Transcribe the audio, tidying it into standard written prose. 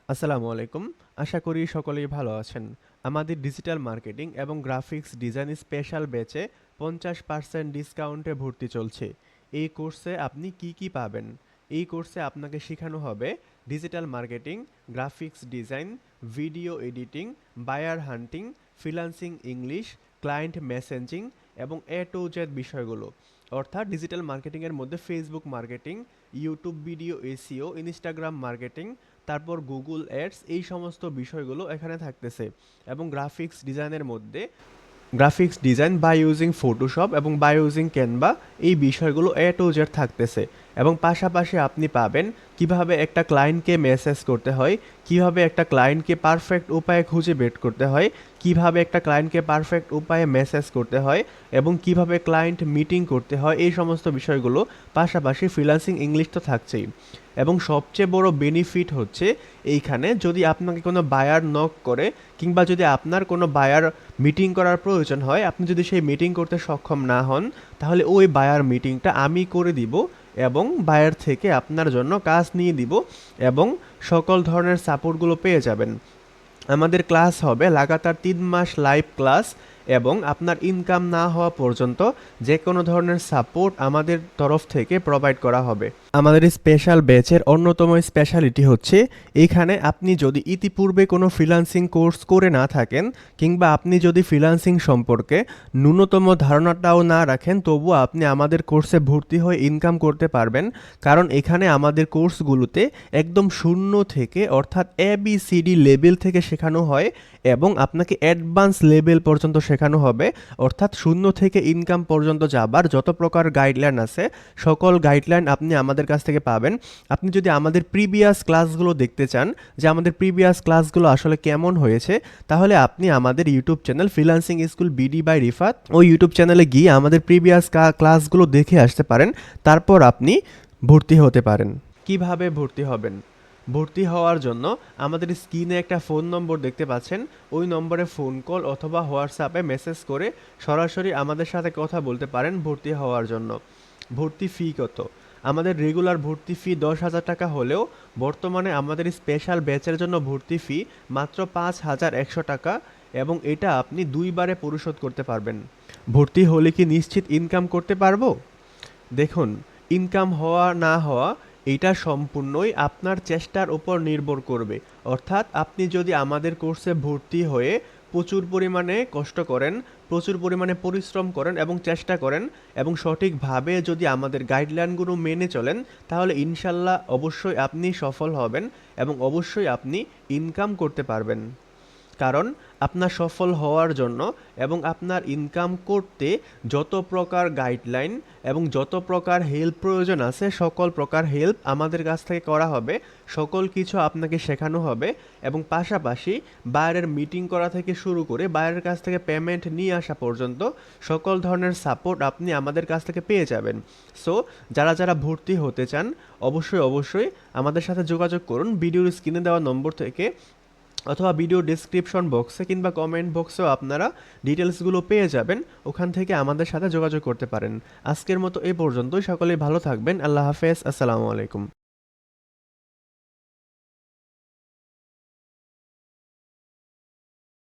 আসসালামু আলাইকুম। আশা করি সকলেই ভালো আছেন। আমাদের ডিজিটাল মার্কেটিং এবং গ্রাফিক্স ডিজাইন স্পেশাল ব্যাচে 50% ডিসকাউন্টে ভর্তি চলছে। এই কোর্সে আপনি কি কি পাবেন? এই কোর্সে আপনাকে শেখানো হবে digital marketing, graphics design, video editing, buyer hunting, freelancing English, client messaging এবং এ টু জেড বিষয়গুলো। অর্থাৎ ডিজিটাল মার্কেটিংয়ের মধ্যে Facebook marketing, YouTube video SEO, Instagram marketing, তারপর গুগল অ্যাডস, এই সমস্ত বিষয়গুলো এখানে থাকতেছে। এবং গ্রাফিক্স ডিজাইনের মধ্যে graphics design by using Photoshop এবং বাই ইউজিং ক্যানভা, এই বিষয়গুলো এ টু জেড থাকতেছে। এবং পাশাপাশি আপনি পাবেন কিভাবে একটা ক্লায়েন্টকে মেসেজ করতে হয়, কিভাবে একটা ক্লায়েন্টকে পারফেক্ট উপায়ে খুঁজে বের করতে হয়, কিভাবে একটা ক্লায়েন্টকে পারফেক্ট উপায়ে মেসেজ করতে হয় এবং কিভাবে ক্লায়েন্ট মিটিং করতে হয়, এই সমস্ত বিষয়গুলো। পাশাপাশি ফ্রিল্যান্সিং ইংলিশ তো থাকছেই। এবং সবচেয়ে বড় বেনিফিট হচ্ছে এইখানে, যদি আপনাকে কোনো বায়ার নক করে কিংবা যদি আপনার কোনো বায়ার মিটিং করার প্রয়োজন হয়, আপনি যদি সেই মিটিং করতে সক্ষম না হন, তাহলে ওই বায়ার মিটিংটা আমি করে দিব এবং বায়ার থেকে আপনার জন্য কাজ নিয়ে দিব এবং সকল ধরনের সাপোর্টগুলো পেয়ে যাবেন। আমাদের ক্লাস হবে লাগাতার 3 মাস লাইভ ক্লাস, এবং আপনার ইনকাম না হওয়া পর্যন্ত যে কোনো ধরনের সাপোর্ট আমাদের তরফ থেকে প্রোভাইড করা হবে। আমাদের স্পেশাল ব্যাচের অন্যতম স্পেশালিটি হচ্ছে, এখানে আপনি যদি ইতিপূর্বে কোনো ফ্রিল্যান্সিং কোর্স করে না থাকেন কিংবা আপনি যদি ফ্রিল্যান্সিং সম্পর্কে ন্যূনতম ধারণাটাও না রাখেন, তবুও আপনি আমাদের কোর্সে ভর্তি হয়ে ইনকাম করতে পারবেন। কারণ এখানে আমাদের কোর্সগুলোতে একদম শূন্য থেকে, অর্থাৎ ABCD লেভেল থেকে শেখানো হয় এবং আপনাকে অ্যাডভান্স লেভেল পর্যন্ত শেখানো হবে। অর্থাৎ শূন্য থেকে ইনকাম পর্যন্ত যাবার যত প্রকার গাইডলাইন আছে, সকল গাইডলাইন আপনি আমাদের কাছ থেকে পাবেন। আপনি যদি আমাদের প্রিভিয়াস ক্লাসগুলো দেখতে চান যে আমাদের প্রিভিয়াস ক্লাসগুলো আসলে কেমন হয়েছে, তাহলে আপনি আমাদের YouTube channel freelancing school BD by Rifat, ওই ইউটিউব চ্যানেলে গিয়ে আমাদের প্রিভিয়াস ক্লাসগুলো দেখে আসতে পারেন। তারপর আপনি ভর্তি হতে পারেন। কিভাবে ভর্তি হবেন? ভর্তি হওয়ার জন্য আমাদের স্ক্রিনে একটা ফোন নম্বর দেখতে পাচ্ছেন, ওই নম্বরে ফোন কল অথবা হোয়াটসঅ্যাপে মেসেজ করে সরাসরি আমাদের সাথে কথা বলতে পারেন ভর্তি হওয়ার জন্য। ভর্তি ফি কত? আমাদের রেগুলার ভর্তি ফি 10,000 টাকা হলেও বর্তমানে আমাদের স্পেশাল ব্যাচের জন্য ভর্তি ফি মাত্র 5,100 টাকা, এবং এটা আপনি 2 বারে পরিশোধ করতে পারবেন। ভর্তি হলে কি নিশ্চিত ইনকাম করতে পারবো? দেখুন, ইনকাম হওয়া না হওয়া এটা সম্পূর্ণই আপনার চেষ্টার উপর নির্ভর করবে। অর্থাৎ আপনি যদি আমাদের কোর্সে ভর্তি হয়ে প্রচুর পরিমাণে কষ্ট করেন, প্রচুর পরিমাণে পরিশ্রম করেন এবং চেষ্টা করেন এবং সঠিকভাবে যদি আমাদের গাইডলাইনগুলো মেনে চলেন, তাহলে ইনশাল্লাহ অবশ্যই আপনি সফল হবেন এবং অবশ্যই আপনি ইনকাম করতে পারবেন। কারণ আপনার সফল হওয়ার জন্য এবং আপনার ইনকাম করতে যত প্রকার গাইডলাইন এবং যত প্রকার হেল্প প্রয়োজন আছে, সকল প্রকার হেল্প আমাদের কাছ থেকে করা হবে। সকল কিছু আপনাকে শেখানো হবে এবং পাশাপাশি বাইরের মিটিং করা থেকে শুরু করে বাইরের কাছ থেকে পেমেন্ট নিয়ে আসা পর্যন্ত সকল ধরনের সাপোর্ট আপনি আমাদের কাছ থেকে পেয়ে যাবেন। সো যারা যারা ভর্তি হতে চান, অবশ্যই অবশ্যই আমাদের সাথে যোগাযোগ করুন ভিডিওর স্ক্রিনে দেওয়া নম্বর থেকে, অথবা ভিডিও ডেসক্রিপশন বক্সে কিংবা কমেন্ট বক্সেও আপনারা ডিটেলসগুলো পেয়ে যাবেন। ওখান থেকে আমাদের সাথে যোগাযোগ করতে পারেন। আজকের মতো এ পর্যন্তই। সকলেই ভালো থাকবেন। আল্লাহ হাফেজ। আসসালামু আলাইকুম।